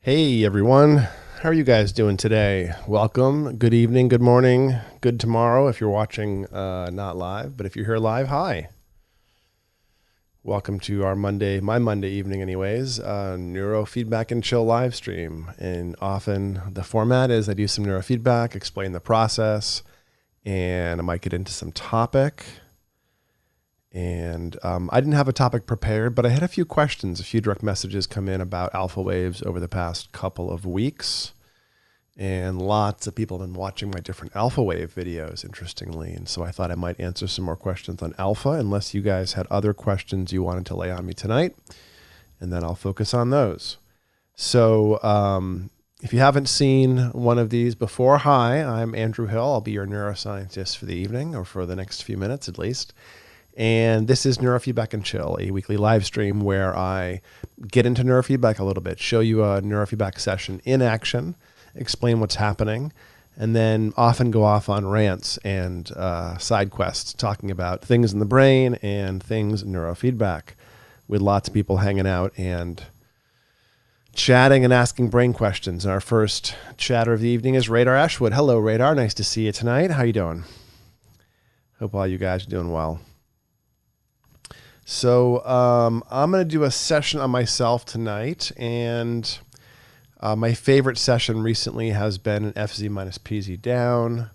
Hey everyone, how are you guys doing today? Welcome, good evening, good morning, good tomorrow if you're watching not live, but if you're here live, hi. Welcome to our my Monday evening anyways, Neurofeedback and Chill live stream. And often the format is I do some neurofeedback, explain the process, and I might get into some topic. And I didn't have a topic prepared, but I had a few questions, a few direct messages come in about alpha waves over the past couple of weeks. And lots of people have been watching my different alpha wave videos, interestingly. And so I thought I might answer some more questions on alpha, unless you guys had other questions you wanted to lay on me tonight. And then I'll focus on those. So if you haven't seen one of these before, hi, I'm Andrew Hill. I'll be your neuroscientist for the evening, or for the next few minutes at least. And this is Neurofeedback and Chill, a weekly live stream where I get into neurofeedback a little bit, show you a neurofeedback session in action, explain what's happening, and then often go off on rants and side quests talking about things in the brain and things in neurofeedback, with lots of people hanging out and chatting and asking brain questions. And our first chatter of the evening is Radar Ashwood. Hello, Radar. Nice to see you tonight. How you doing? Hope all you guys are doing well. So I'm going to do a session on myself tonight, and my favorite session recently has been an FZ minus PZ down,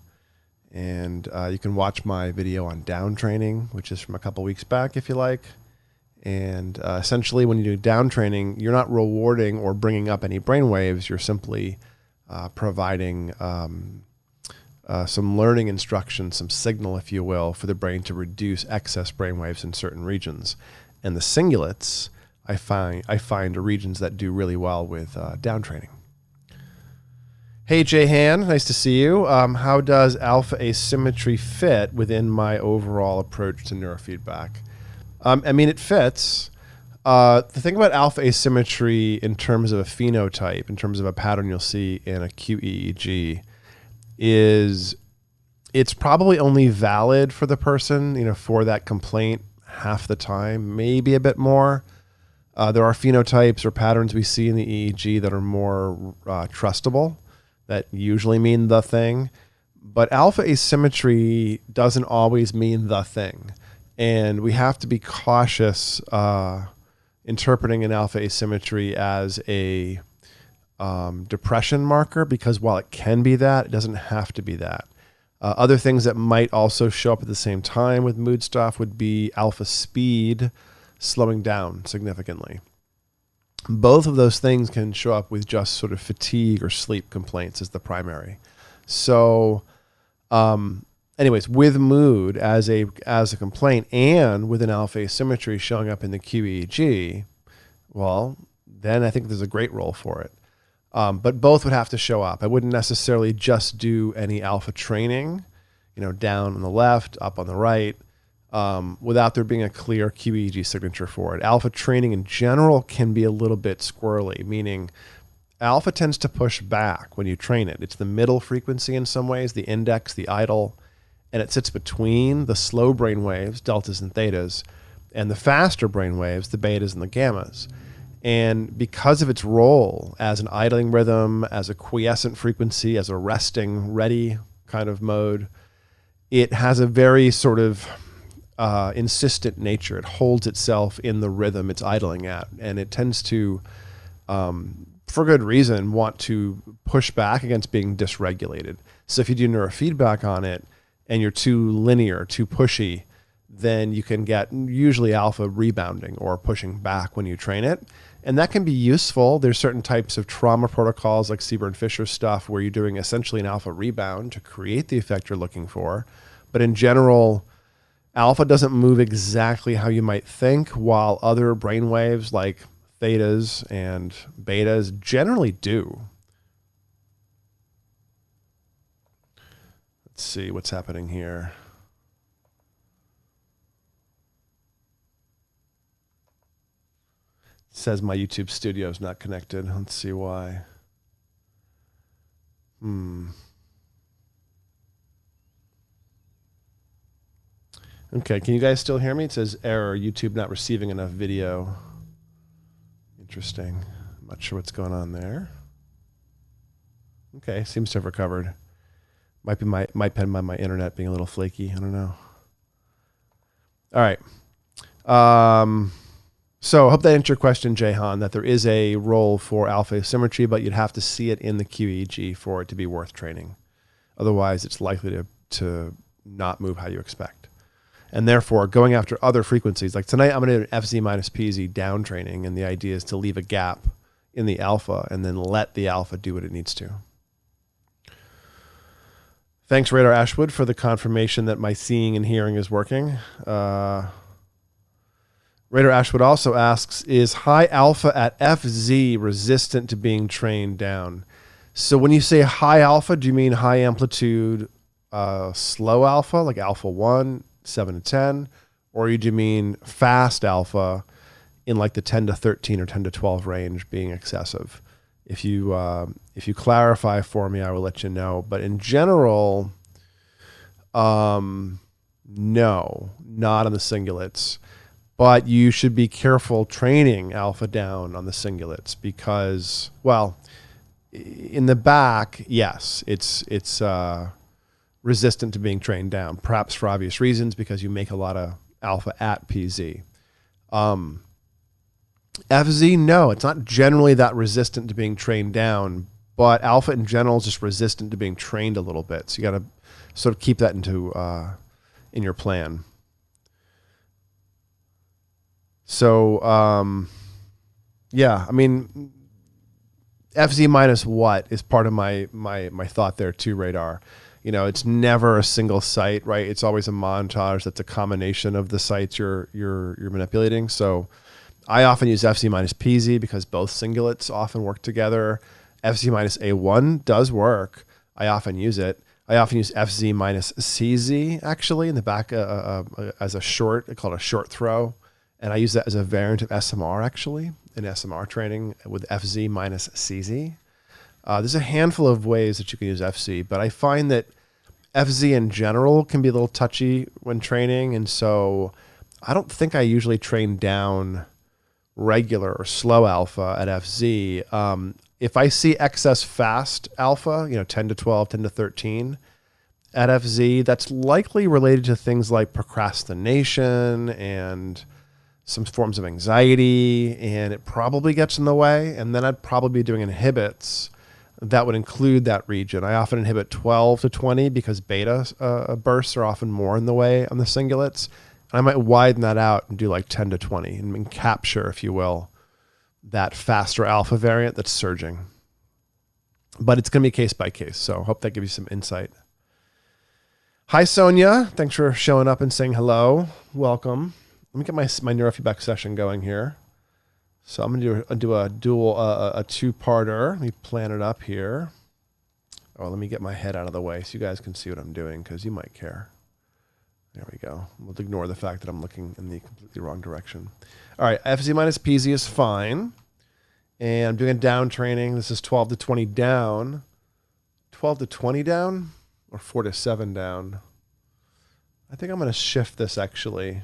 and you can watch my video on down training, which is from a couple weeks back if you like. And essentially when you do down training, you're not rewarding or bringing up any brain waves, you're simply providing some learning instruction, some signal, if you will, for the brain to reduce excess brain waves in certain regions. And the singulates, I find are regions that do really well with down training. Hey, Jay Han, nice to see you. How does alpha asymmetry fit within my overall approach to neurofeedback? I mean, it fits. The thing about alpha asymmetry in terms of a phenotype, in terms of a pattern you'll see in a QEEG, is it's probably only valid for the person, for that complaint half the time, maybe a bit more. There are phenotypes or patterns we see in the EEG that are more trustable, that usually mean the thing. But alpha asymmetry doesn't always mean the thing. And we have to be cautious interpreting an alpha asymmetry as a depression marker, because while it can be that, it doesn't have to be that. Other things that might also show up at the same time with mood stuff would be alpha speed slowing down significantly. Both of those things can show up with just sort of fatigue or sleep complaints as the primary. So anyways, with mood as a complaint and with an alpha asymmetry showing up in the QEEG, well, then I think there's a great role for it. But both would have to show up. I wouldn't necessarily just do any alpha training, down on the left, up on the right, without there being a clear QEEG signature for it. Alpha training in general can be a little bit squirrely, meaning alpha tends to push back when you train it. It's the middle frequency in some ways, the index, the idle, and it sits between the slow brain waves, deltas and thetas, and the faster brain waves, the betas and the gammas. And because of its role as an idling rhythm, as a quiescent frequency, as a resting, ready kind of mode, it has a very sort of insistent nature. It holds itself in the rhythm it's idling at. And it tends to, for good reason, want to push back against being dysregulated. So if you do neurofeedback on it and you're too linear, too pushy, then you can get usually alpha rebounding or pushing back when you train it. And that can be useful. There's certain types of trauma protocols like Seaburn-Fisher stuff where you're doing essentially an alpha rebound to create the effect you're looking for. But in general, alpha doesn't move exactly how you might think, while other brain waves like thetas and betas generally do. Let's see what's happening here. It says my YouTube studio is not connected. Let's see why. Okay, can you guys still hear me? It says error, YouTube not receiving enough video. Interesting. I'm not sure what's going on there. Okay, seems to have recovered. Might be my internet being a little flaky. I don't know. All right. So I hope that answered your question, Jehan, that there is a role for alpha asymmetry, but you'd have to see it in the QEEG for it to be worth training. Otherwise, it's likely to not move how you expect. And therefore, going after other frequencies, like tonight, I'm going to do an FZ minus PZ down training, and the idea is to leave a gap in the alpha and then let the alpha do what it needs to. Thanks, Radar Ashwood, for the confirmation that my seeing and hearing is working. Radar Ashwood also asks, is high alpha at FZ resistant to being trained down? So when you say high alpha, do you mean high amplitude, slow alpha, like alpha 1, 7 to 10? Or do you mean fast alpha in like the 10 to 13 or 10 to 12 range being excessive? If you clarify for me, I will let you know. But in general, no, not on the singulates. But you should be careful training alpha down on the singulates because, well, in the back, yes, it's resistant to being trained down, perhaps for obvious reasons because you make a lot of alpha at PZ. FZ, no, it's not generally that resistant to being trained down, but alpha in general is just resistant to being trained a little bit. So you got to sort of keep that in your plan. So, yeah, I mean, FZ minus what is part of my thought there too, Radar. You know, it's never a single site, right? It's always a montage that's a combination of the sites you're manipulating. So I often use FZ minus PZ because both singulates often work together. FZ minus A1 does work. I often use it. I often use FZ minus CZ actually in the back as a short. I call it a short throw. And I use that as a variant of SMR actually in SMR training with FZ minus CZ. There's a handful of ways that you can use FC, but I find that FZ in general can be a little touchy when training. And so I don't think I usually train down regular or slow alpha at FZ. If I see excess fast alpha, 10 to 12, 10 to 13 at FZ, that's likely related to things like procrastination and some forms of anxiety, and it probably gets in the way. And then I'd probably be doing inhibits that would include that region. I often inhibit 12 to 20 because beta bursts are often more in the way on the singulates. And I might widen that out and do like 10 to 20 and capture, if you will, that faster alpha variant that's surging. But it's going to be case by case. So hope that gives you some insight. Hi, Sonia. Thanks for showing up and saying hello. Welcome. Let me get my neurofeedback session going here. So I'm going to do a dual, a two-parter. Let me plan it up here. Oh, let me get my head out of the way so you guys can see what I'm doing because you might care. There we go. We'll ignore the fact that I'm looking in the completely wrong direction. All right, FZ minus PZ is fine. And I'm doing a down training. This is 12 to 20 down. 12 to 20 down or 4 to 7 down? I think I'm going to shift this actually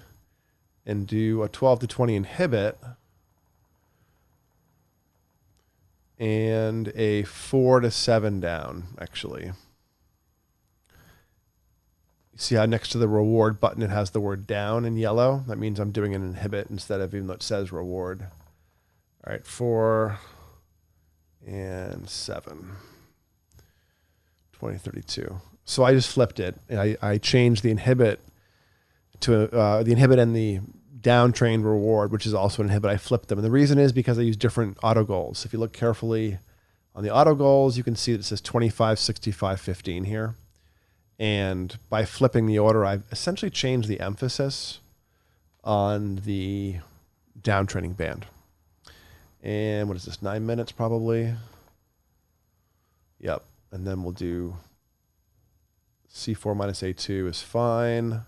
and do a 12 to 20 inhibit and a 4 to 7 down, actually. You see how next to the reward button it has the word down in yellow? That means I'm doing an inhibit instead of even though it says reward. All right, 4 and 7. 2032. So I just flipped it. And I changed the inhibit to the inhibit and the down trained reward, which is also an inhibit. I flipped them. And the reason is because I use different auto goals. If you look carefully on the auto goals, you can see that it says 25, 65, 15 here. And by flipping the order, I've essentially changed the emphasis on the down training band. And what is this, 9 minutes probably? Yep. And then we'll do C4 minus A2 is fine.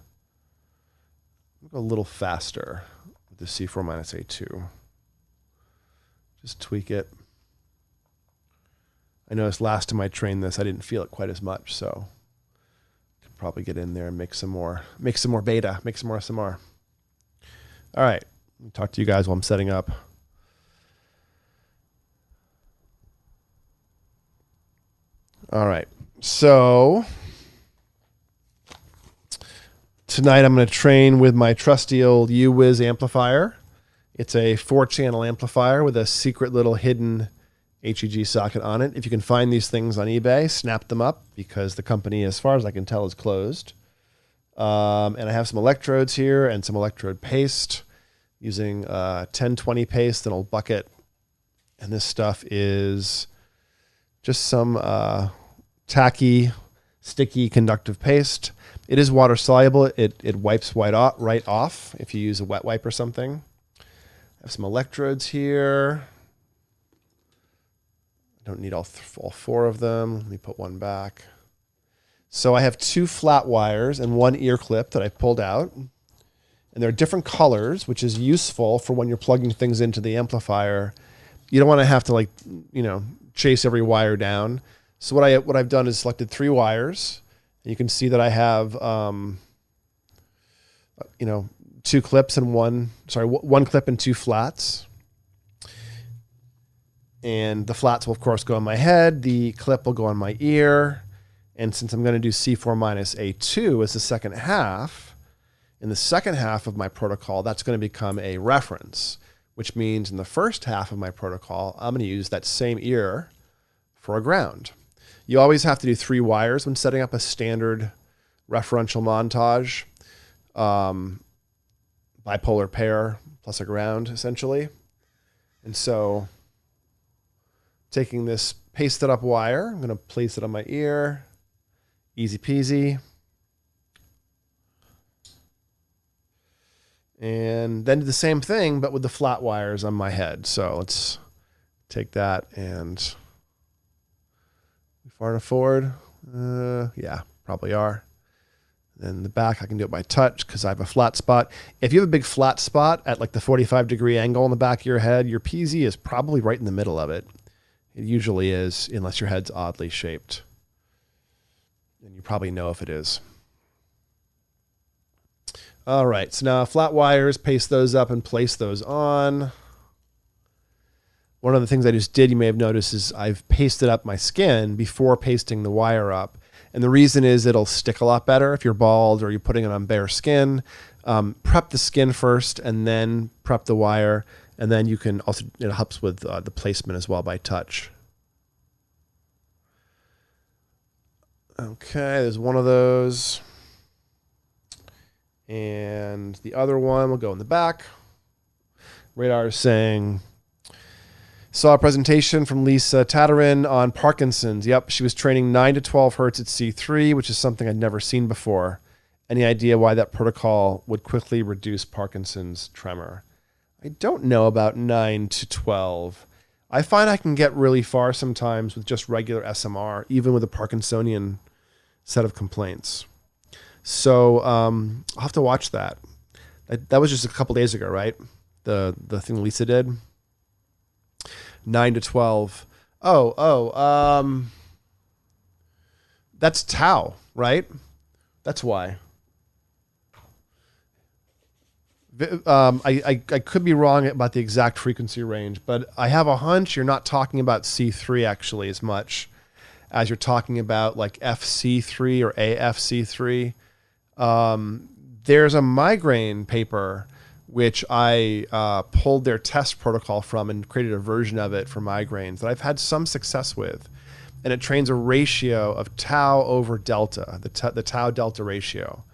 We'll go a little faster with the C4 minus A2. Just tweak it. I noticed last time I trained this, I didn't feel it quite as much, so could probably get in there and make some more beta, make some more SMR. All right, let me talk to you guys while I'm setting up. All right. So tonight I'm going to train with my trusty old U-Wiz amplifier. It's a 4-channel amplifier with a secret little hidden HEG socket on it. If you can find these things on eBay, snap them up because the company, as far as I can tell, is closed. And I have some electrodes here and some electrode paste using 1020 paste, an old bucket. And this stuff is just some tacky, sticky, conductive paste. It is water soluble. It wipes right off if you use a wet wipe or something. I have some electrodes here. I don't need all 4 of them. Let me put one back. So I have 2 flat wires and 1 ear clip that I pulled out. And they're different colors, which is useful for when you're plugging things into the amplifier. You don't want to have to chase every wire down. So what I've done is selected 3 wires. And you can see that I have 2 clips and one clip and 2 flats. And the flats will of course go on my head. The clip will go on my ear. And since I'm going to do C4 minus A2 as the second half, in the second half of my protocol, that's going to become a reference, which means in the first half of my protocol, I'm going to use that same ear for a ground. You always have to do 3 wires when setting up a standard referential montage, bipolar pair plus a ground, essentially. And so taking this pasted up wire, I'm going to place it on my ear. Easy peasy. And then do the same thing, but with the flat wires on my head. So let's take that and far enough forward. Yeah, probably are. Then the back, I can do it by touch because I have a flat spot. If you have a big flat spot at like the 45-degree angle in the back of your head, your PZ is probably right in the middle of it. It usually is, unless your head's oddly shaped. And you probably know if it is. All right, so now flat wires, paste those up and place those on. One of the things I just did, you may have noticed, is I've pasted up my skin before pasting the wire up. And the reason is it'll stick a lot better if you're bald or you're putting it on bare skin. Prep the skin first and then prep the wire. And then you can also, it helps with the placement as well by touch. Okay, there's one of those. And the other one will go in the back. Radar is saying, saw a presentation from Lisa Tatarin on Parkinson's. Yep, she was training 9 to 12 hertz at C3, which is something I'd never seen before. Any idea why that protocol would quickly reduce Parkinson's tremor? I don't know about 9 to 12. I find I can get really far sometimes with just regular SMR, even with a Parkinsonian set of complaints. So I'll have to watch that. That was just a couple days ago, right? The thing Lisa did. 9 to 12. That's tau, right? That's why. I could be wrong about the exact frequency range, but I have a hunch you're not talking about C3 actually as much as you're talking about like FC3 or AFC3. There's a migraine paper which I pulled their test protocol from and created a version of it for migraines that I've had some success with. And it trains a ratio of tau over delta, the tau delta ratio.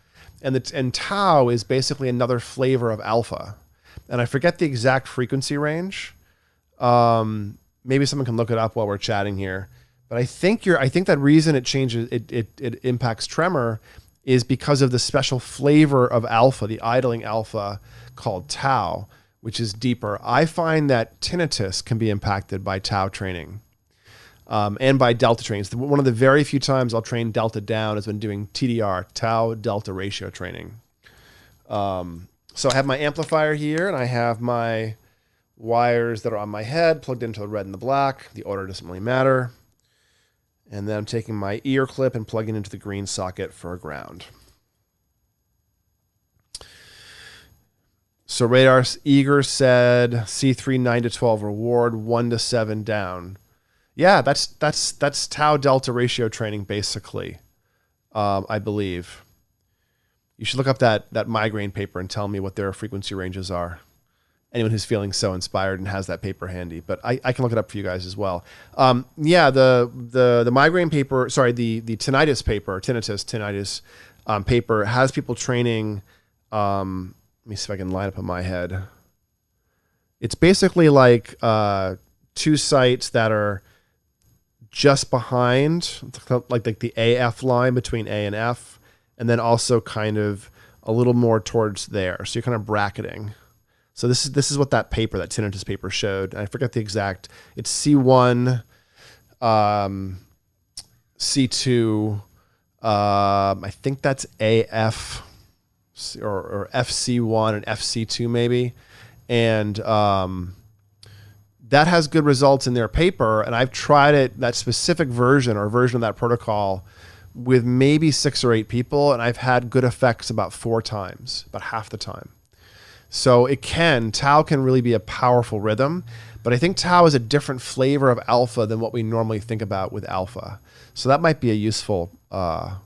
And tau is basically another flavor of alpha. And I forget the exact frequency range. Maybe someone can look it up while we're chatting here. But I think that reason it changes, it impacts tremor is because of the special flavor of alpha, the idling alpha called tau, which is deeper. I find that tinnitus can be impacted by tau training and by delta training. One of the very few times I'll train delta down is when doing TDR, tau delta ratio training. So I have my amplifier here and I have my wires that are on my head plugged into the red and the black. The order doesn't really matter. And then I'm taking my ear clip and plugging into the green socket for a ground. So Radar Eager said C3 9 to 12 reward, 1 to 7 down. Yeah, that's tau delta ratio training basically. I believe you should look up that migraine paper and tell me what their frequency ranges are. Anyone who's feeling so inspired and has that paper handy, but I can look it up for you guys as well. Yeah, the migraine paper, sorry, the tinnitus paper has people training. Let me see if I can line up in my head. It's basically like two sites that are just behind, like the AF line between A and F, and then also kind of a little more towards there. So you're kind of bracketing. So this is what that paper, that tinnitus paper showed. I forget the exact. It's C1, C2. I think that's AF or FC1 and FC2 maybe, and that has good results in their paper. And I've tried it, that specific version of that protocol, with maybe 6 or 8 people, and I've had good effects about 4 times, about half the time. So tau can really be a powerful rhythm, but I think tau is a different flavor of alpha than what we normally think about with alpha. So that might be a useful protocol,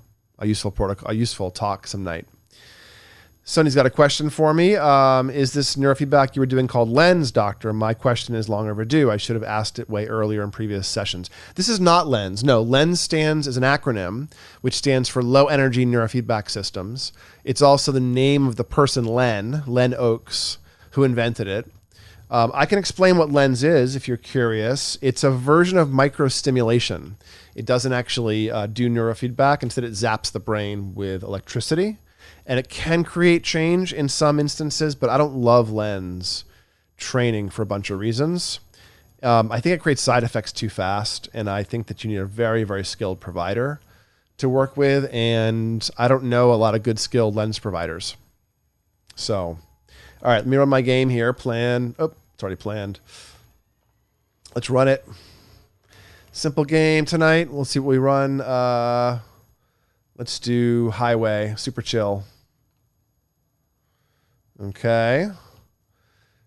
a useful talk some night. Sonny's got a question for me. Is this neurofeedback you were doing called LENS, doctor? My question is long overdue. I should have asked it way earlier in previous sessions. This is not LENS. No, LENS stands as an acronym, which stands for Low Energy Neurofeedback Systems. It's also the name of the person Len Oakes, who invented it. I can explain what LENS is if you're curious. It's a version of microstimulation. It doesn't actually do neurofeedback. Instead, it zaps the brain with electricity. And it can create change in some instances, but I don't love LENS training for a bunch of reasons. I think it creates side effects too fast, and I think that you need a very, very skilled provider to work with, and I don't know a lot of good skilled LENS providers. So, all right, let me run my game here. It's already planned. Let's run it. Simple game tonight. We'll see what we run. Let's do highway, super chill. Okay.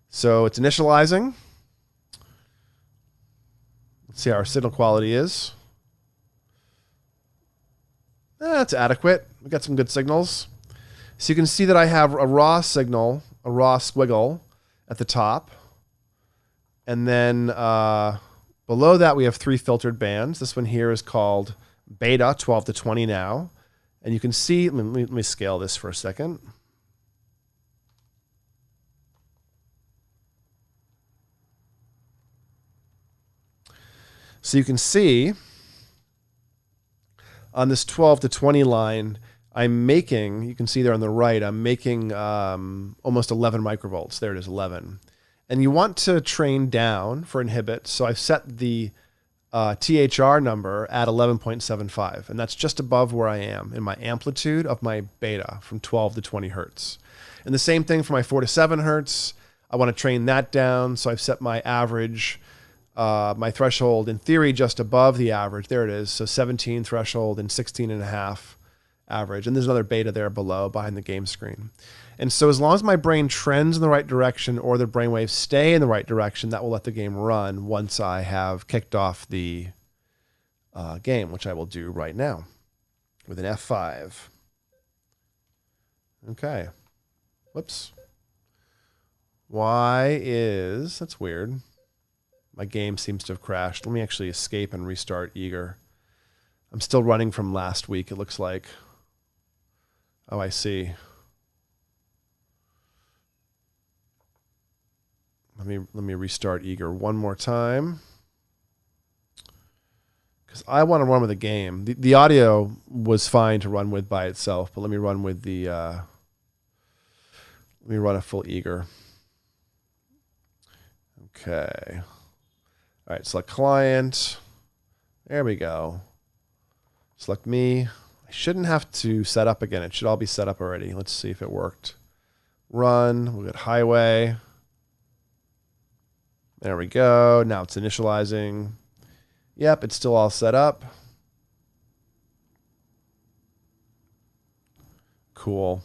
So it's initializing. Let's see how our signal quality is. That's adequate. We got some good signals. So you can see that I have a raw signal, a raw squiggle at the top. And then below that, we have 3 filtered bands. This one here is called beta, 12 to 20 now. And you can see, let me scale this for a second. So you can see on this 12 to 20 line, I'm making, you can see there on the right, I'm making almost 11 microvolts. There it is, 11. And you want to train down for inhibit. So I've set the THR number at 11.75, and that's just above where I am in my amplitude of my beta from 12 to 20 hertz. And the same thing for my 4 to 7 hertz. I want to train that down, so I've set my average, my threshold in theory just above the average. There it is, so 17 threshold and 16.5 average. And there's another beta there below behind the game screen. And so as long as my brain trends in the right direction or the brainwaves stay in the right direction, that will let the game run once I have kicked off the game, which I will do right now with an F5. Okay. Whoops. That's weird. My game seems to have crashed. Let me actually escape and restart Eager. I'm still running from last week, it looks like. Oh, I see. Let me restart Eager one more time, because I want to run with the game. The audio was fine to run with by itself, but let me run with let me run a full Eager. Okay. All right, select client. There we go. Select me. I shouldn't have to set up again. It should all be set up already. Let's see if it worked. Run. We'll get highway. There we go. Now it's initializing. Yep, it's still all set up. Cool.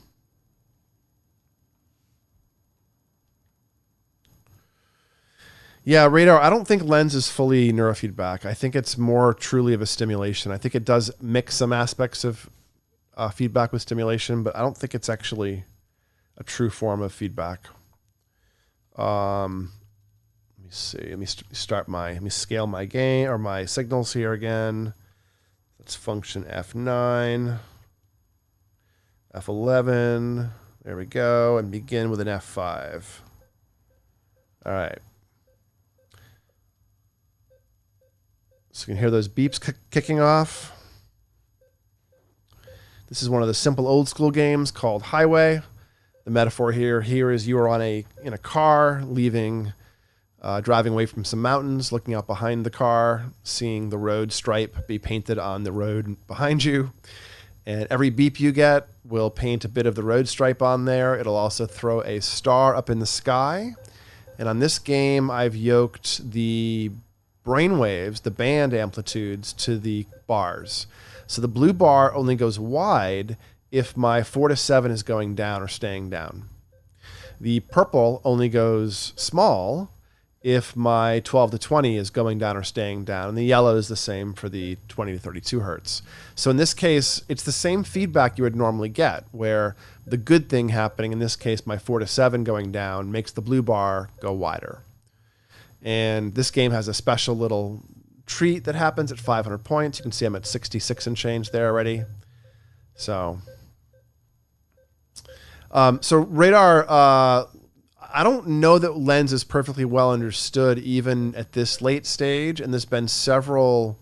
Yeah, radar. I don't think lens is fully neurofeedback. I think it's more truly of a stimulation. I think it does mix some aspects of feedback with stimulation, but I don't think it's actually a true form of feedback. Let me see. Let me scale my gain or my signals here again. Let's function F9, F11. There we go. And begin with an F5. All right. So you can hear those beeps kicking off. This is one of the simple old school games called Highway. The metaphor here is you are in a car leaving, driving away from some mountains, looking out behind the car, seeing the road stripe be painted on the road behind you. And every beep you get will paint a bit of the road stripe on there. It'll also throw a star up in the sky. And on this game, I've yoked the Brainwaves, the band amplitudes, to the bars. So the blue bar only goes wide if my 4 to 7 is going down or staying down. The purple only goes small if my 12 to 20 is going down or staying down. And the yellow is the same for the 20 to 32 hertz. So in this case, it's the same feedback you would normally get, where the good thing happening, in this case, my 4 to 7 going down, makes the blue bar go wider. And this game has a special little treat that happens at 500 points. You can see I'm at 66 and change there already. So radar, I don't know that lens is perfectly well understood even at this late stage. And there's been several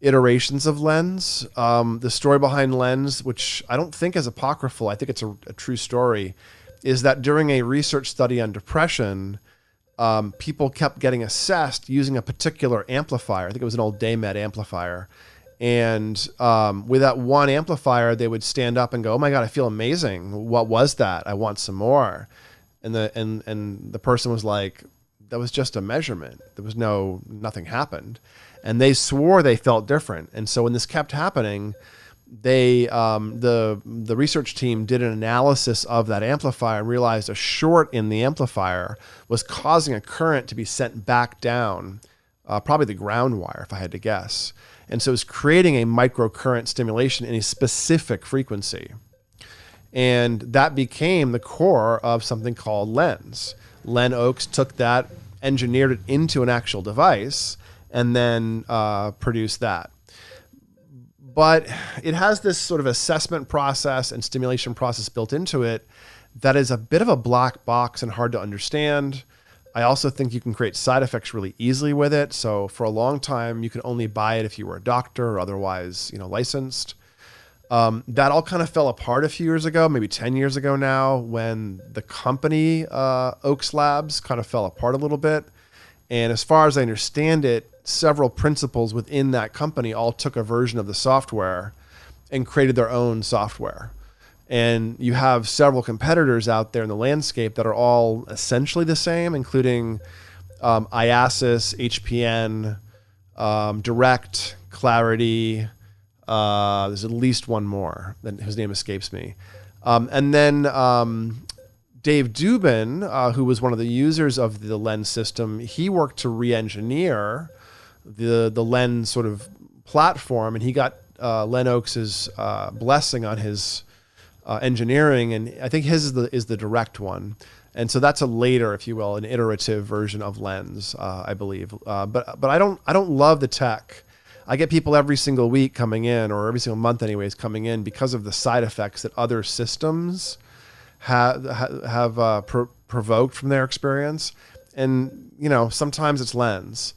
iterations of lens. The story behind lens, which I don't think is apocryphal, I think it's a true story, is that during a research study on depression, people kept getting assessed using a particular amplifier. I think it was an old Daymet amplifier. And with that one amplifier, they would stand up and go, "Oh my God, I feel amazing. What was that? I want some more." And the person was like, "That was just a measurement. There was nothing happened." And they swore they felt different. And so when this kept happening, they the research team did an analysis of that amplifier and realized a short in the amplifier was causing a current to be sent back down, probably the ground wire, if I had to guess. And so it was creating a microcurrent stimulation in a specific frequency. And that became the core of something called lens. Len Oakes took that, engineered it into an actual device, and then produced that. But it has this sort of assessment process and stimulation process built into it that is a bit of a black box and hard to understand. I also think you can create side effects really easily with it. So for a long time, you could only buy it if you were a doctor or otherwise, licensed. That all kind of fell apart a few years ago, maybe 10 years ago now, when the company Oakes Labs kind of fell apart a little bit. And as far as I understand it, several principals within that company all took a version of the software and created their own software. And you have several competitors out there in the landscape that are all essentially the same, including IASIS, HPN, Direct, Clarity. There's at least one more whose name escapes me. And then Dave Dubin, who was one of the users of the lens system, he worked to re-engineer the lens sort of platform, and he got Len Oakes' blessing on his engineering, and I think his is the direct one. And so that's a later, if you will, an iterative version of lens, I believe. But I don't love the tech. I get people every single week coming in, or every single month anyways, coming in because of the side effects that other systems have provoked from their experience. And, sometimes it's lens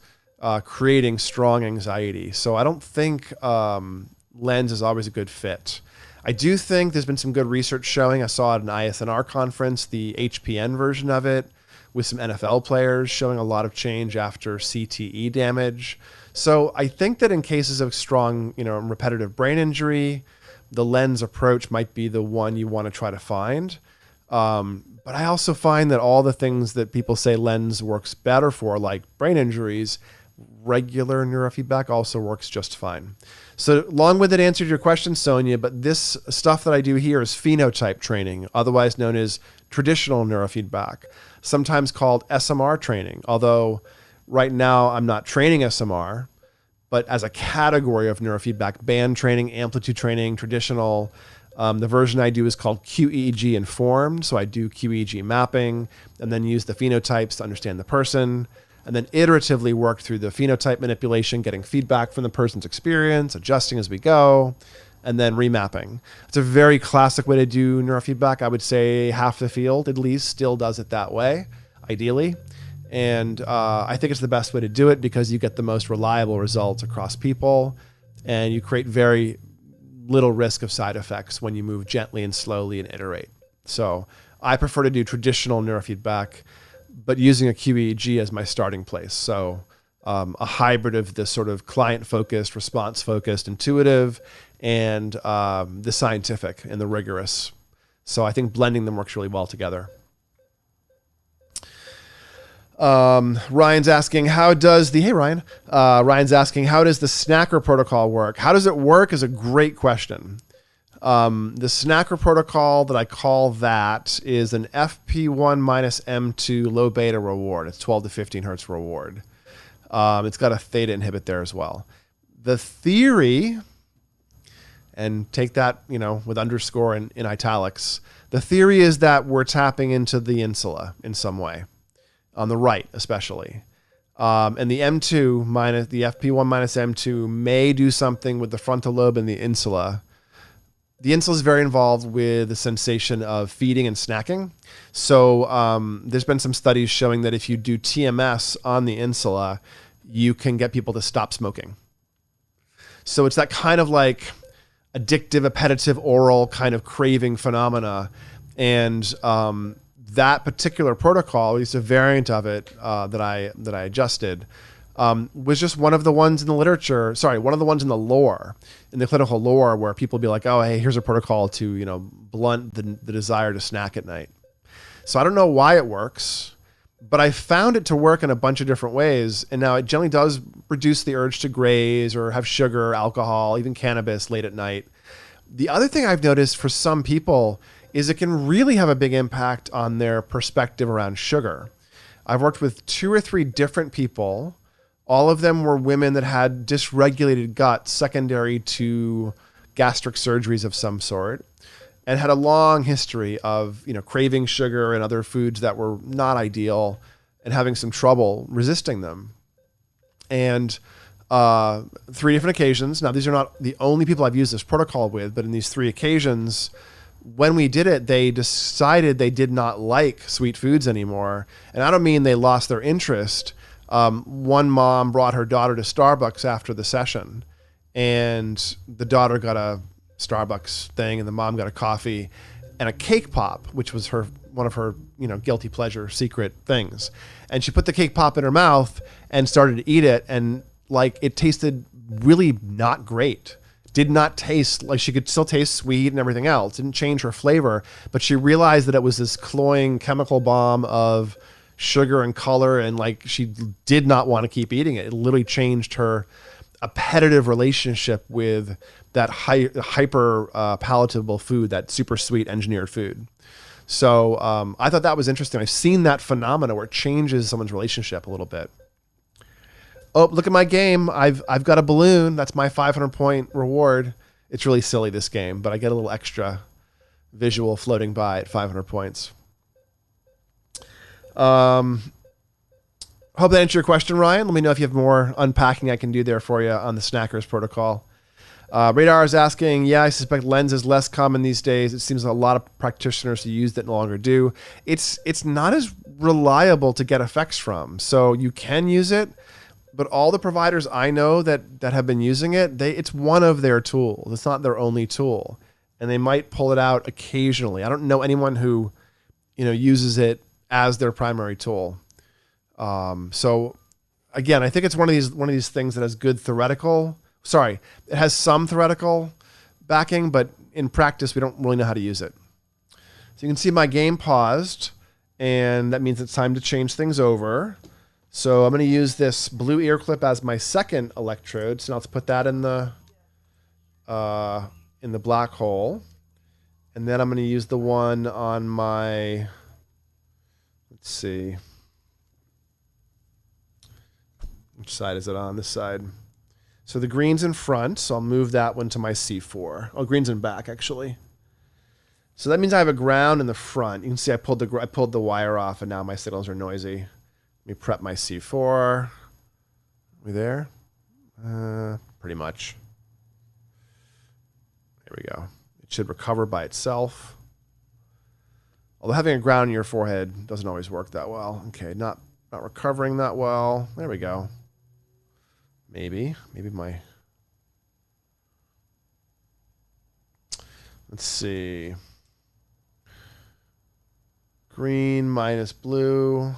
creating strong anxiety. So I don't think lens is always a good fit. I do think there's been some good research showing. I saw at an ISNR conference, the HPN version of it with some NFL players showing a lot of change after CTE damage. So I think that in cases of strong, repetitive brain injury, the lens approach might be the one you want to try to find. But I also find that all the things that people say lens works better for, like brain injuries, regular neurofeedback also works just fine. So long-winded answer to your question, Sonia, but this stuff that I do here is phenotype training, otherwise known as traditional neurofeedback, sometimes called SMR training. Although right now I'm not training SMR, but as a category of neurofeedback, band training, amplitude training, traditional. The version I do is called QEEG informed. So I do QEEG mapping and then use the phenotypes to understand the person, and then iteratively work through the phenotype manipulation, getting feedback from the person's experience, adjusting as we go, and then remapping. It's a very classic way to do neurofeedback. I would say half the field at least still does it that way, ideally. And I think it's the best way to do it because you get the most reliable results across people, and you create very little risk of side effects when you move gently and slowly and iterate. So I prefer to do traditional neurofeedback, but using a QEEG as my starting place. So a hybrid of this sort of client-focused, response-focused, intuitive, and the scientific and the rigorous. So I think blending them works really well together. Ryan's asking, Ryan's asking, how does the snacker protocol work? How does it work is a great question. The snacker protocol that I call that is an FP1 minus M2 low beta reward. It's 12 to 15 hertz reward. It's got a theta inhibit there as well. The theory, and take that, with underscore in italics, the theory is that we're tapping into the insula in some way. On the right, especially. And the M2 minus the FP1 minus M2 may do something with the frontal lobe and the insula. The insula is very involved with the sensation of feeding and snacking. So there's been some studies showing that if you do TMS on the insula, you can get people to stop smoking. So it's that kind of like addictive, appetitive, oral kind of craving phenomena. And that particular protocol, at least a variant of it that I adjusted, was just one of the ones in the literature. One of the ones in the lore, in the clinical lore, where people be like, "Oh, hey, here's a protocol to blunt the desire to snack at night." So I don't know why it works, but I found it to work in a bunch of different ways, and now it generally does reduce the urge to graze or have sugar, alcohol, even cannabis late at night. The other thing I've noticed for some people is it can really have a big impact on their perspective around sugar. I've worked with 2 or 3 different people. All of them were women that had dysregulated gut secondary to gastric surgeries of some sort, and had a long history of craving sugar and other foods that were not ideal and having some trouble resisting them. And 3 different occasions. Now, these are not the only people I've used this protocol with, but in these 3 occasions, when we did it, they decided they did not like sweet foods anymore. And I don't mean they lost their interest. One mom brought her daughter to Starbucks after the session, and the daughter got a Starbucks thing and the mom got a coffee and a cake pop, which was one of her guilty pleasure secret things. And she put the cake pop in her mouth and started to eat it, and it tasted really not great. Did not taste like, she could still taste sweet and everything else. Didn't change her flavor, but she realized that it was this cloying chemical bomb of sugar and color, and she did not want to keep eating it. It literally changed her appetitive relationship with that hyper palatable food, that super sweet engineered food. So I thought that was interesting. I've seen that phenomena where it changes someone's relationship a little bit. Oh, look at my game. I've got a balloon. That's my 500-point reward. It's really silly, this game, but I get a little extra visual floating by at 500 points. Hope that answered your question, Ryan. Let me know if you have more unpacking I can do there for you on the Snackers protocol. Radar is asking, I suspect lens is less common these days. It seems a lot of practitioners who use it no longer do. It's not as reliable to get effects from. So you can use it, but all the providers I know that have been using it, it's one of their tools. It's not their only tool. And they might pull it out occasionally. I don't know anyone who, uses it as their primary tool. So again, I think it's one of these things that has good theoretical. It has some theoretical backing, but in practice, we don't really know how to use it. So you can see my game paused, and that means it's time to change things over. So I'm going to use this blue ear clip as my second electrode. So now let's put that in the black hole. And then I'm going to use the one on my Let's see. Which side is it on? This side. So the green's in front, so I'll move that one to my C4. Oh, green's in back, actually. So that means I have a ground in the front. You can see I pulled the wire off, and now my signals are noisy. Let me prep my C4. Are we there? Pretty much. There we go. It should recover by itself. Although having a ground in your forehead doesn't always work that well. Okay, not recovering that well. There we go. Maybe my... Let's see. Green minus blue.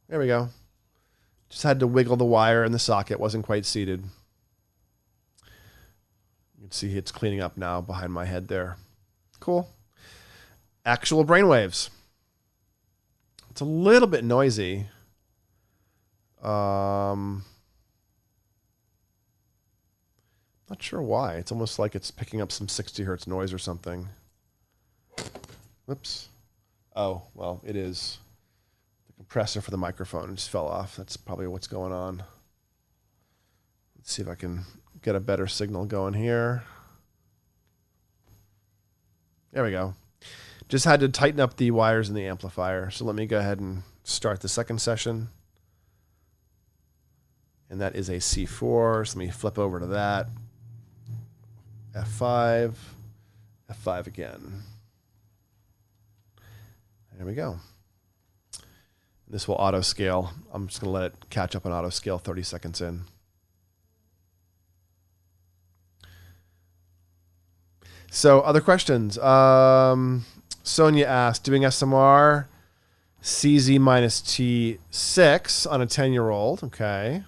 There we go. Just had to wiggle the wire in the socket. Wasn't quite seated. You can see it's cleaning up now behind my head there. Cool. Actual brainwaves. It's a little bit noisy. Not sure why. It's almost like it's picking up some 60 hertz noise or something. Whoops. Oh, well, it is. The compressor for the microphone just fell off. That's probably what's going on. Let's see if I can get a better signal going here. There we go. Just had to tighten up the wires in the amplifier. So let me go ahead and start the second session. And that is a C4. So let me flip over to that. F5. F5 again. There we go. This will auto scale. I'm just going to let it catch up on auto scale 30 seconds in. So other questions. Sonia asked, doing SMR, CZ minus T6 on a 10-year-old. Okay.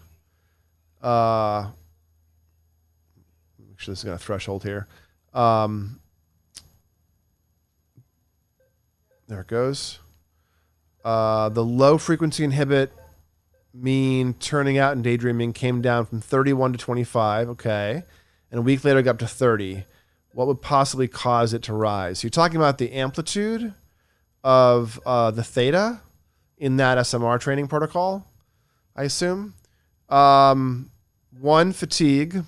Make sure this is got a threshold here. There it goes. The low frequency inhibit mean turning out and daydreaming came down from 31 to 25. Okay. And a week later it got up to 30. What would possibly cause it to rise? So you're talking about the amplitude of the theta in that SMR training protocol, I assume. One, fatigue.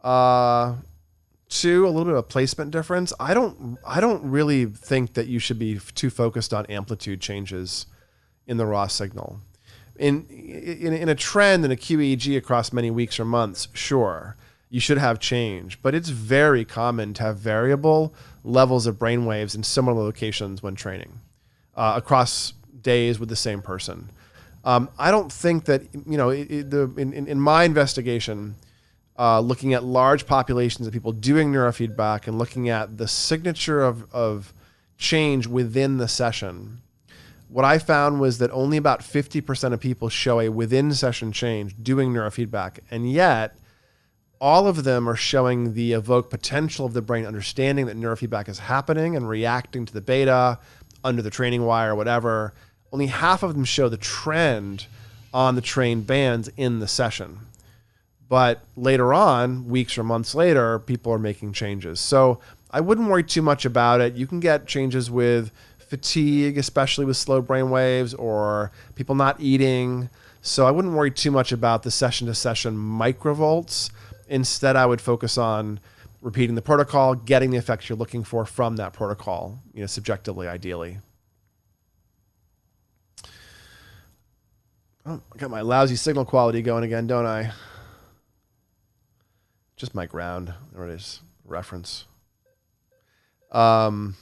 Two, a little bit of placement difference. I don't really think that you should be too focused on amplitude changes in the raw signal. In a trend in a QEEG across many weeks or months, sure, you should have change, but it's very common to have variable levels of brainwaves in similar locations when training across days with the same person. I don't think that, in my investigation, looking at large populations of people doing neurofeedback and looking at the signature of change within the session, what I found was that only about 50% of people show a within session change doing neurofeedback. And yet all of them are showing the evoked potential of the brain, understanding that neurofeedback is happening and reacting to the beta under the training wire or whatever. Only half of them show the trend on the trained bands in the session. But later on, weeks or months later, people are making changes. So I wouldn't worry too much about it. You can get changes with fatigue, especially with slow brain waves, or people not eating. So I wouldn't worry too much about the session-to-session microvolts. Instead, I would focus on repeating the protocol, getting the effects you're looking for from that protocol, subjectively, ideally. Oh, I got my lousy signal quality going again, don't I? Just my ground. There it is. Reference. Hope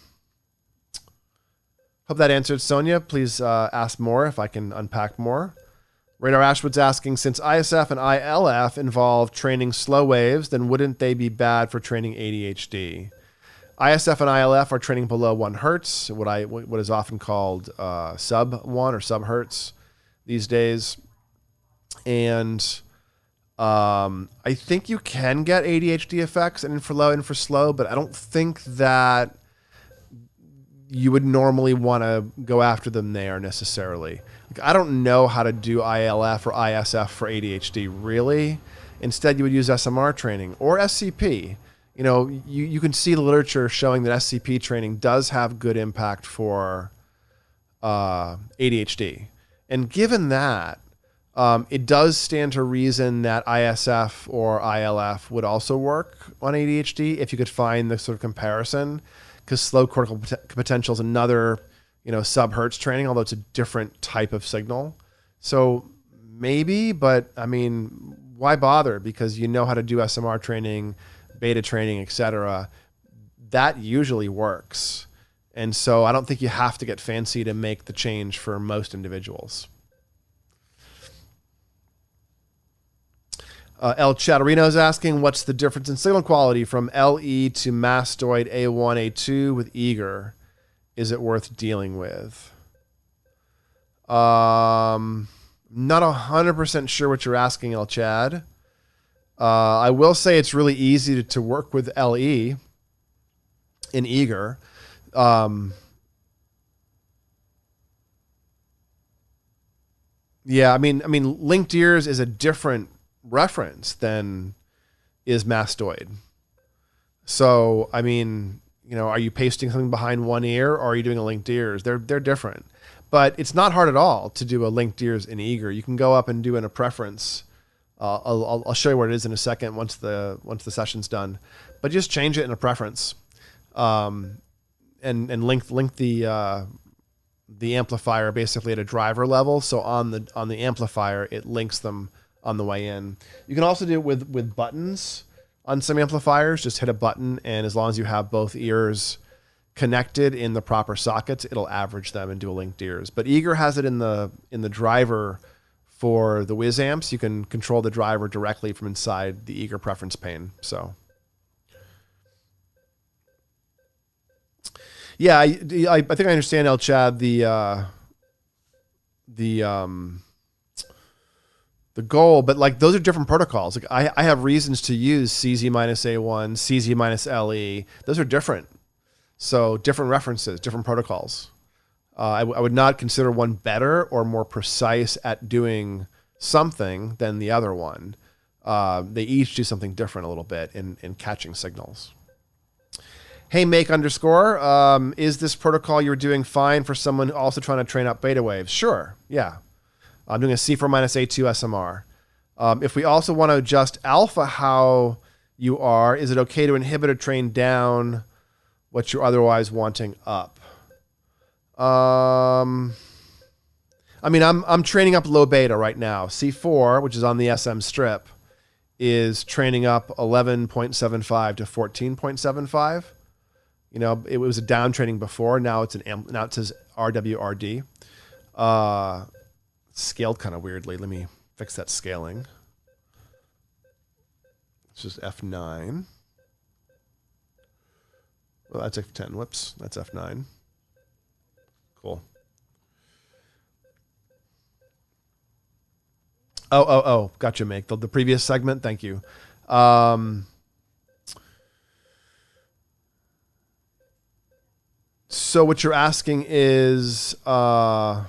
that answered Sonia. Please ask more if I can unpack more. Radar Ashwood's asking, since ISF and ILF involve training slow waves, then wouldn't they be bad for training ADHD? ISF and ILF are training below 1 hertz, what is often called sub 1 or sub hertz these days. And I think you can get ADHD effects in for low and for slow, but I don't think that you would normally want to go after them there necessarily. I don't know how to do ILF or ISF for ADHD, really. Instead, you would use SMR training or SCP. you can see the literature showing that SCP training does have good impact for ADHD. And given that, it does stand to reason that ISF or ILF would also work on ADHD if you could find the sort of comparison, because slow cortical potential is another, sub-hertz training, although it's a different type of signal. So maybe, but I mean, why bother? Because you know how to do SMR training, beta training, etc. That usually works. And so I don't think you have to get fancy to make the change for most individuals. El Chatterino is asking, what's the difference in signal quality from LE to mastoid A1, A2 with eager? Is it worth dealing with? Not 100% sure what you're asking, El Chad. I will say it's really easy to work with LE in eager. Yeah, I mean, linked ears is a different reference than is mastoid. So, I mean, are you pasting something behind one ear or are you doing a linked ears? They're different, but it's not hard at all to do a linked ears in eager. You can go up and do in a preference. I'll show you what it is in a second once the session's done, but just change it in a preference, and link the amplifier basically at a driver level. So on the amplifier, it links them on the way in. You can also do it with buttons on some amplifiers. Just hit a button, and as long as you have both ears connected in the proper sockets, it'll average them and do a linked ears. But eager has it in the driver for the Whiz amps. You can control the driver directly from inside the eager preference pane. So yeah, I think I understand, El Chad, the goal, but like those are different protocols. Like I have reasons to use CZ minus A1, CZ minus LE. Those are different. So different references, different protocols. I would not consider one better or more precise at doing something than the other one. They each do something different a little bit in catching signals. Hey, make _ is this protocol you're doing fine for someone also trying to train up beta waves? Sure. Yeah. I'm doing a C4 minus A2 SMR. If we also want to adjust alpha how you are, is it okay to inhibit or train down what you're otherwise wanting up? I mean, I'm training up low beta right now. C4, which is on the SM strip, is training up 11.75 to 14.75. It was a down training before. Now it says RWRD. Scaled kind of weirdly. Let me fix that scaling. It's just F9. Well, that's F10. Whoops, that's F9. Cool. Oh, gotcha, Make. The previous segment, thank you. So what you're asking is, I'm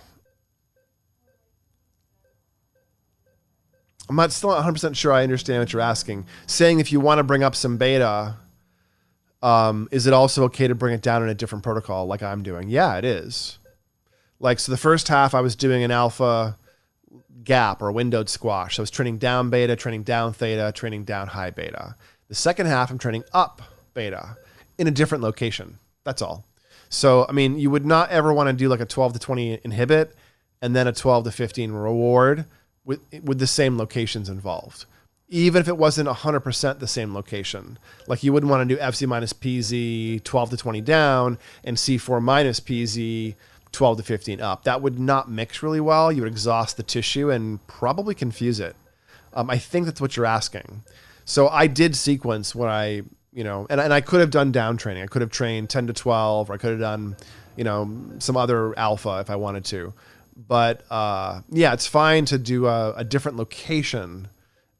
still not 100% sure I understand what you're asking. Saying if you want to bring up some beta, is it also okay to bring it down in a different protocol like I'm doing? Yeah, it is. Like, so the first half I was doing an alpha gap or windowed squash. So I was training down beta, training down theta, training down high beta. The second half I'm training up beta in a different location. That's all. So, I mean, you would not ever want to do like a 12 to 20 inhibit and then a 12 to 15 reward with the same locations involved. Even if it wasn't 100% the same location. Like you wouldn't want to do FC minus PZ 12 to 20 down and C4 minus PZ 12 to 15 up. That would not mix really well. You would exhaust the tissue and probably confuse it. I think that's what you're asking. So I did sequence what and I could have done down training. I could have trained 10 to 12, or I could have done, some other alpha if I wanted to. But yeah, it's fine to do a different location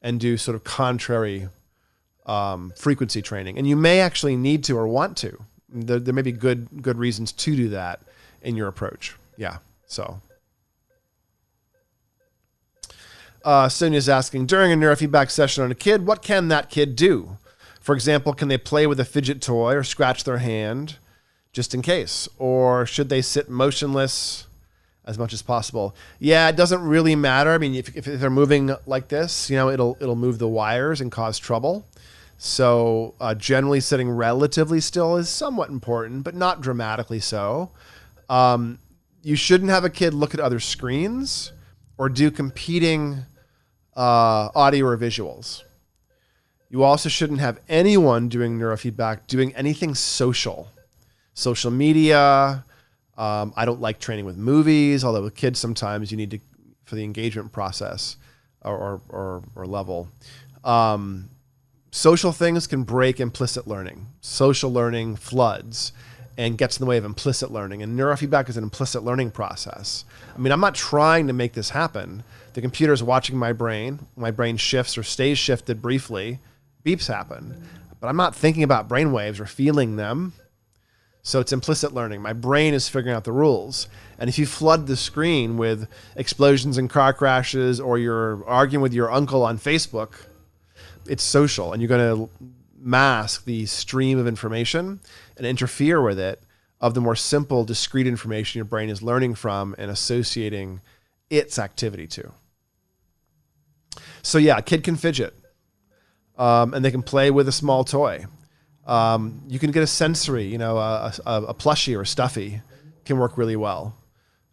and do sort of contrary frequency training. And you may actually need to or want to. There may be good reasons to do that in your approach. Yeah, so. Sonia's asking, during a neurofeedback session on a kid, what can that kid do? For example, can they play with a fidget toy or scratch their hand just in case? Or should they sit motionless as much as possible? Yeah, it doesn't really matter. I mean, if they're moving like this, it'll move the wires and cause trouble. So generally sitting relatively still is somewhat important, but not dramatically so. You shouldn't have a kid look at other screens or do competing audio or visuals. You also shouldn't have anyone doing neurofeedback doing anything social media. I don't like training with movies, although with kids sometimes you need to for the engagement process or level. Social things can break implicit learning. Social learning floods and gets in the way of implicit learning. And neurofeedback is an implicit learning process. I mean, I'm not trying to make this happen. The computer is watching my brain. My brain shifts or stays shifted briefly. Beeps happen. But I'm not thinking about brainwaves or feeling them. So it's implicit learning. My brain is figuring out the rules. And if you flood the screen with explosions and car crashes, or you're arguing with your uncle on Facebook, it's social, and you're going to mask the stream of information and interfere with it of the more simple, discrete information your brain is learning from and associating its activity to. So yeah, a kid can fidget, and they can play with a small toy. You can get a sensory, a plushie or a stuffy can work really well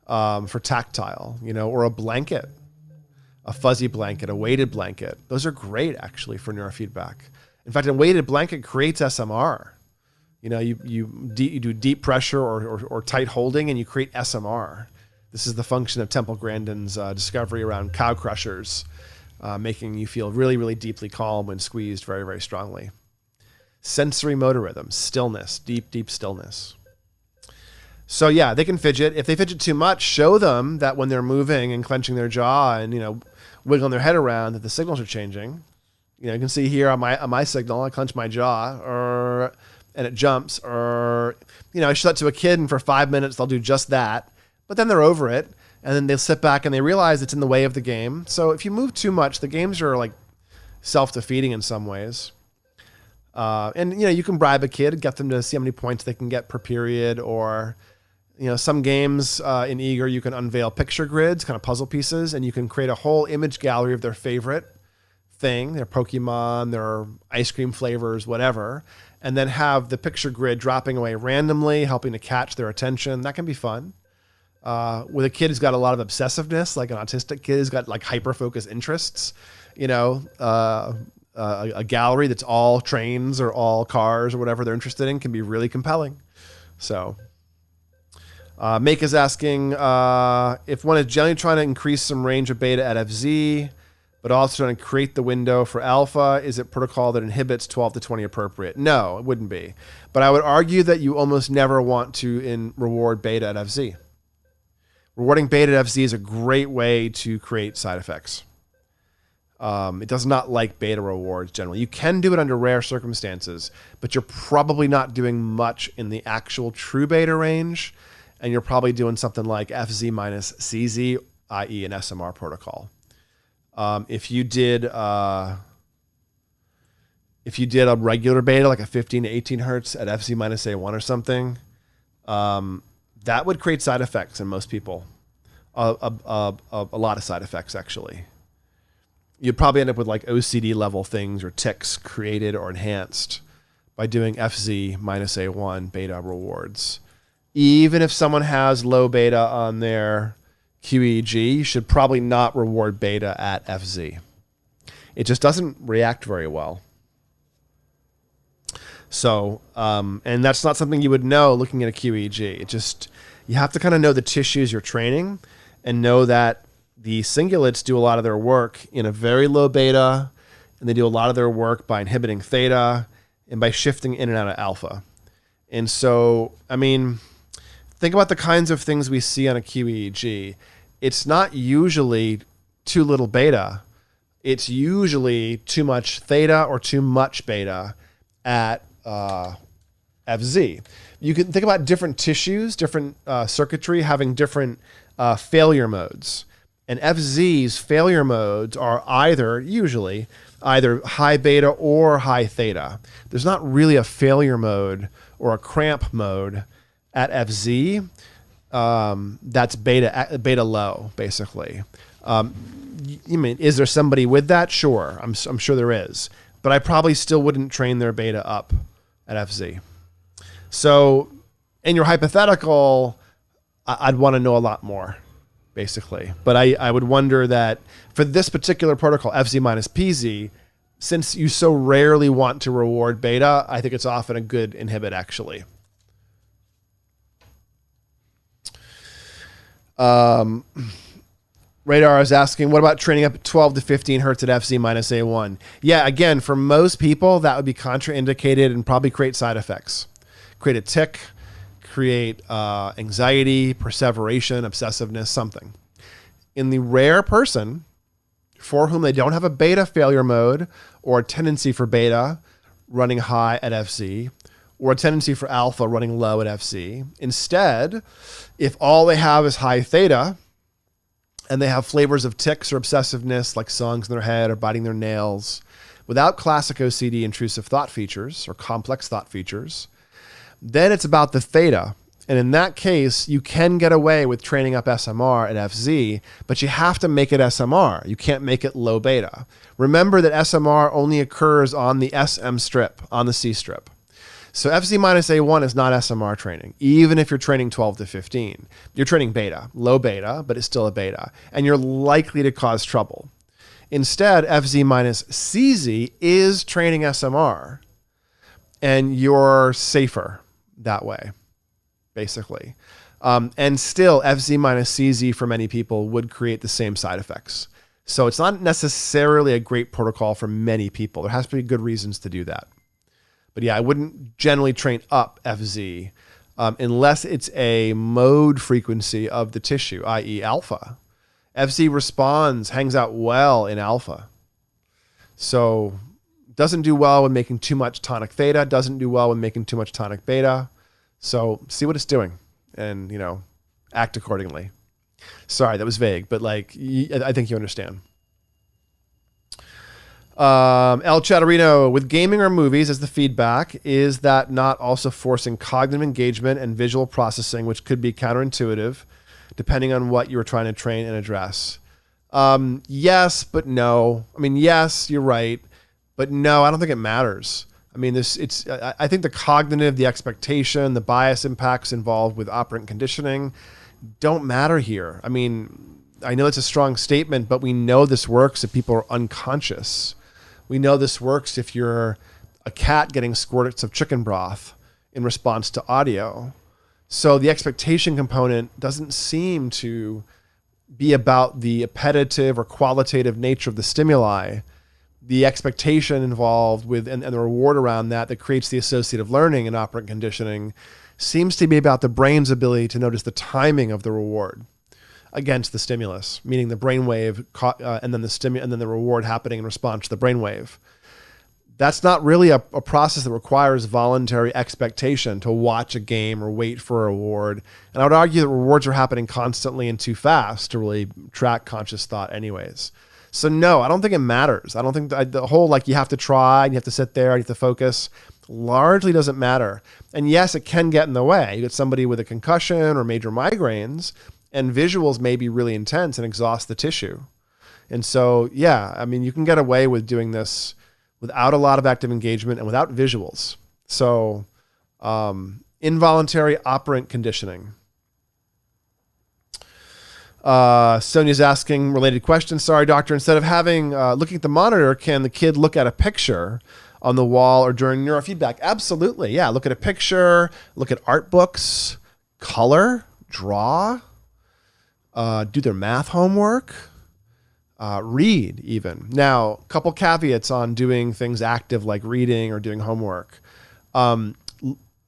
for tactile, or a blanket, a fuzzy blanket, a weighted blanket. Those are great actually for neurofeedback. In fact, a weighted blanket creates SMR. You do deep pressure or tight holding, and you create SMR. This is the function of Temple Grandin's discovery around cow crushers, making you feel really, really deeply calm when squeezed very, very strongly. Sensory motor rhythm, stillness, deep, deep stillness. So yeah, they can fidget. If they fidget too much, show them that when they're moving and clenching their jaw and, wiggling their head around, that the signals are changing. You can see here on my signal, I clench my jaw, and it jumps, I show that to a kid, and for 5 minutes they'll do just that, but then they're over it, and then they'll sit back and they realize it's in the way of the game. So if you move too much, the games are like self-defeating in some ways. And you can bribe a kid, get them to see how many points they can get per period, or some games in Eager you can unveil picture grids, kind of puzzle pieces, and you can create a whole image gallery of their favorite thing, their Pokemon, their ice cream flavors, whatever, and then have the picture grid dropping away randomly, helping to catch their attention. That can be fun. With a kid who's got a lot of obsessiveness, like an autistic kid who's got like hyper-focused interests, a gallery that's all trains or all cars or whatever they're interested in can be really compelling. So Make is asking if one is generally trying to increase some range of beta at FZ, but also trying to create the window for alpha, is it protocol that inhibits 12 to 20 appropriate? No, it wouldn't be. But I would argue that you almost never want to reward beta at FZ. Rewarding beta at FZ is a great way to create side effects. It does not like beta rewards generally. You can do it under rare circumstances, but you're probably not doing much in the actual true beta range, and you're probably doing something like FZ minus CZ, i.e. an SMR protocol. If you did a regular beta, like a 15 to 18 hertz at FZ minus A1 or something, that would create side effects in most people. A lot of side effects, actually. You'd probably end up with like OCD level things or tics created or enhanced by doing FZ minus A1 beta rewards. Even if someone has low beta on their QEEG, you should probably not reward beta at FZ. It just doesn't react very well. So, and that's not something you would know looking at a QEEG. You have to kind of know the tissues you're training and know that the cingulates do a lot of their work in a very low beta, and they do a lot of their work by inhibiting theta and by shifting in and out of alpha. And so, I mean, think about the kinds of things we see on a QEEG. It's not usually too little beta. It's usually too much theta or too much beta at FZ. You can think about different tissues, different circuitry having different failure modes. And FZ's failure modes are either high beta or high theta. There's not really a failure mode or a cramp mode at FZ that's beta low, basically. You mean, is there somebody with that? Sure, I'm sure there is. But I probably still wouldn't train their beta up at FZ. So in your hypothetical, I'd want to know a lot more, basically. But I would wonder that for this particular protocol, FZ minus PZ, since you so rarely want to reward beta, I think it's often a good inhibit, actually. Radar is asking, what about training up at 12 to 15 hertz at FZ minus A1? Yeah, again, for most people, that would be contraindicated and probably create side effects. Create a tic, create anxiety, perseveration, obsessiveness, something. In the rare person for whom they don't have a beta failure mode or a tendency for beta running high at FZ, or a tendency for alpha running low at FC. Instead, if all they have is high theta, and they have flavors of tics or obsessiveness like songs in their head or biting their nails, without classic OCD intrusive thought features or complex thought features, then it's about the theta. And in that case, you can get away with training up SMR at FZ, but you have to make it SMR. You can't make it low beta. Remember that SMR only occurs on the SM strip, on the C strip. So FZ minus A1 is not SMR training, even if you're training 12 to 15. You're training beta, low beta, but it's still a beta, and you're likely to cause trouble. Instead, FZ minus CZ is training SMR, and you're safer that way, basically. And still, FZ minus CZ for many people would create the same side effects. So it's not necessarily a great protocol for many people. There has to be good reasons to do that. But yeah, I wouldn't generally train up FZ unless it's a mode frequency of the tissue, i.e. alpha. FZ responds, hangs out well in alpha. So doesn't do well when making too much tonic theta, doesn't do well when making too much tonic beta. So see what it's doing and, act accordingly. Sorry, that was vague, but I think you understand. El Chatterino, with gaming or movies as the feedback, is that not also forcing cognitive engagement and visual processing, which could be counterintuitive, depending on what you were trying to train and address? Yes, but no. I mean, yes, you're right, but no, I don't think it matters. I mean, I think the cognitive, the expectation, the bias impacts involved with operant conditioning don't matter here. I mean, I know it's a strong statement, but we know this works if people are unconscious. We know this works if you're a cat getting squirts of chicken broth in response to audio. So the expectation component doesn't seem to be about the appetitive or qualitative nature of the stimuli. The expectation involved with and the reward around that creates the associative learning and operant conditioning seems to be about the brain's ability to notice the timing of the reward against the stimulus, meaning the brainwave and then the reward happening in response to the brainwave. That's not really a process that requires voluntary expectation to watch a game or wait for a reward. And I would argue that rewards are happening constantly and too fast to really track conscious thought anyways. So no, I don't think it matters. I don't think the whole you have to try and you have to sit there and you have to focus largely doesn't matter. And yes, it can get in the way. You get somebody with a concussion or major migraines and visuals may be really intense and exhaust the tissue. And so, yeah, I mean, you can get away with doing this without a lot of active engagement and without visuals. So involuntary operant conditioning. Sonia's asking related questions. Sorry, doctor, instead of having looking at the monitor, can the kid look at a picture on the wall or during neurofeedback? Absolutely. Yeah. Look at a picture, look at art books, color, draw, do their math homework, read even. Now, a couple caveats on doing things active like reading or doing homework.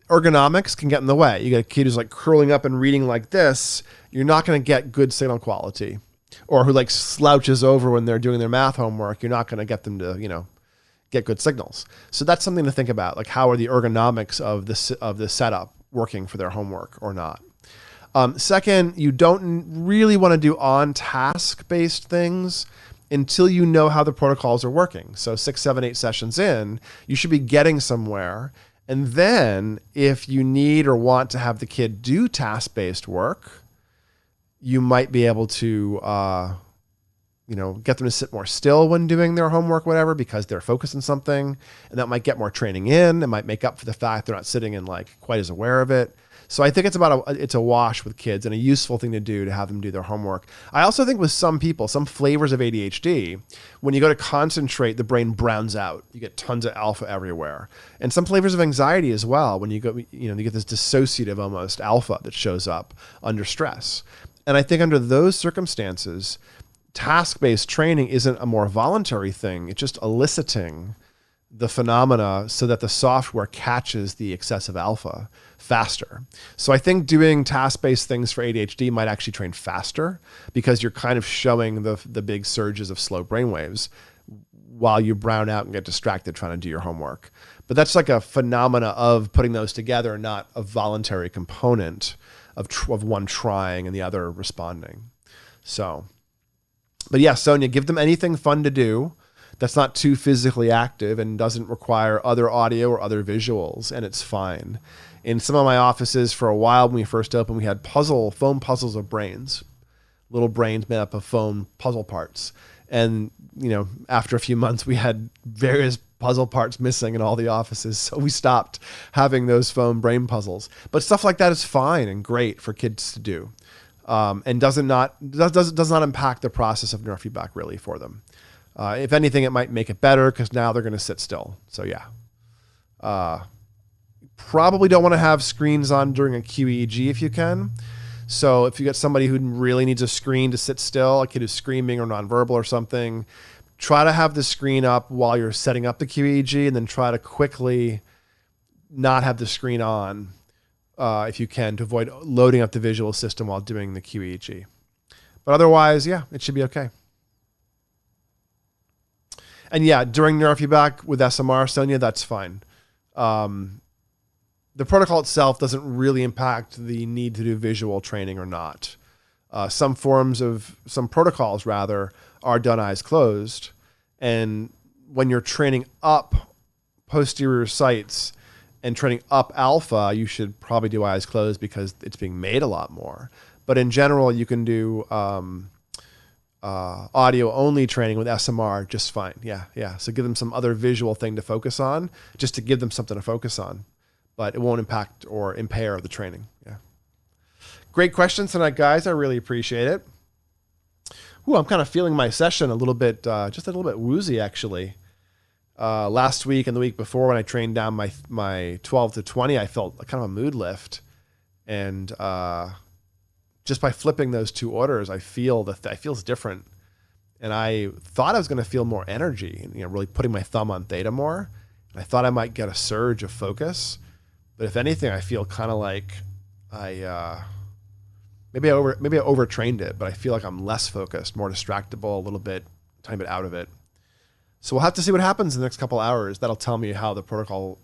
Ergonomics can get in the way. You get a kid who's curling up and reading like this, you're not going to get good signal quality. Or who slouches over when they're doing their math homework, you're not going to get them to, get good signals. So that's something to think about. How are the ergonomics of the setup working for their homework or not? Second, you don't really want to do on-task based things until you know how the protocols are working. So 6, 7, 8 sessions in, you should be getting somewhere. And then if you need or want to have the kid do task-based work, you might be able to, get them to sit more still when doing their homework, whatever, because they're focused on something, and that might get more training in. It might make up for the fact they're not sitting and like quite as aware of it. So I think it's a wash with kids and a useful thing to do to have them do their homework. I also think with some people, some flavors of ADHD, when you go to concentrate, the brain browns out. You get tons of alpha everywhere. And some flavors of anxiety as well. When you go, you get this dissociative almost alpha that shows up under stress. And I think under those circumstances, task-based training isn't a more voluntary thing. It's just eliciting the phenomena so that the software catches the excessive alpha faster. So I think doing task-based things for ADHD might actually train faster because you're kind of showing the big surges of slow brainwaves while you brown out and get distracted trying to do your homework. But that's like a phenomena of putting those together, not a voluntary component of one trying and the other responding. So, but yeah, Sonia, give them anything fun to do that's not too physically active and doesn't require other audio or other visuals, and it's fine. In some of my offices for a while when we first opened, we had foam puzzles of brains, little brains made up of foam puzzle parts. And, after a few months, we had various puzzle parts missing in all the offices. So we stopped having those foam brain puzzles. But stuff like that is fine and great for kids to do. And does not impact the process of neurofeedback really for them. If anything, it might make it better because now they're going to sit still. So yeah. Probably don't want to have screens on during a QEEG if you can. So if you get somebody who really needs a screen to sit still, a kid who's screaming or nonverbal or something, try to have the screen up while you're setting up the QEEG, and then try to quickly not have the screen on if you can, to avoid loading up the visual system while doing the QEEG. But otherwise, yeah, it should be okay. And yeah, during neurofeedback with SMR, Sonia, that's fine. The protocol itself doesn't really impact the need to do visual training or not. Some protocols rather are done eyes closed. And when you're training up posterior sights and training up alpha, you should probably do eyes closed because it's being made a lot more. But in general, you can do audio only training with SMR just fine. Yeah. So give them some other visual thing to focus on, just to give them something to focus on. But it won't impact or impair the training. Yeah. Great questions tonight, guys. I really appreciate it. Ooh, I'm kind of feeling my session a little bit, just a little bit woozy actually. Last week and the week before when I trained down my 12 to 20, I felt kind of a mood lift. And just by flipping those two orders, I feel it feels different. And I thought I was going to feel more energy, really putting my thumb on theta more. And I thought I might get a surge of focus. But if anything, I feel kind of like maybe I overtrained it, but I feel like I'm less focused, more distractible, a little bit, tiny bit out of it. So we'll have to see what happens in the next couple hours. That'll tell me how the protocol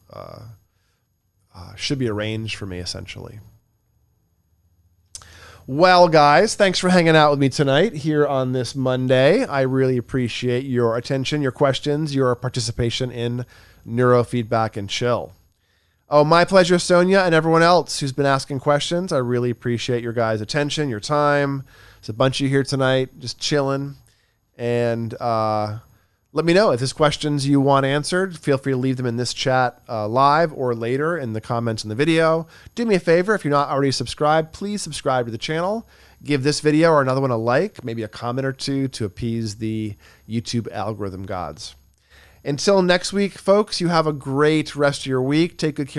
should be arranged for me, essentially. Well, guys, thanks for hanging out with me tonight here on this Monday. I really appreciate your attention, your questions, your participation in Neurofeedback and Chill. Oh, my pleasure, Sonia, and everyone else who's been asking questions. I really appreciate your guys' attention, your time. There's a bunch of you here tonight just chilling. And let me know if there's questions you want answered. Feel free to leave them in this chat live or later in the comments in the video. Do me a favor, if you're not already subscribed, please subscribe to the channel. Give this video or another one a like, maybe a comment or two to appease the YouTube algorithm gods. Until next week, folks, you have a great rest of your week. Take good care.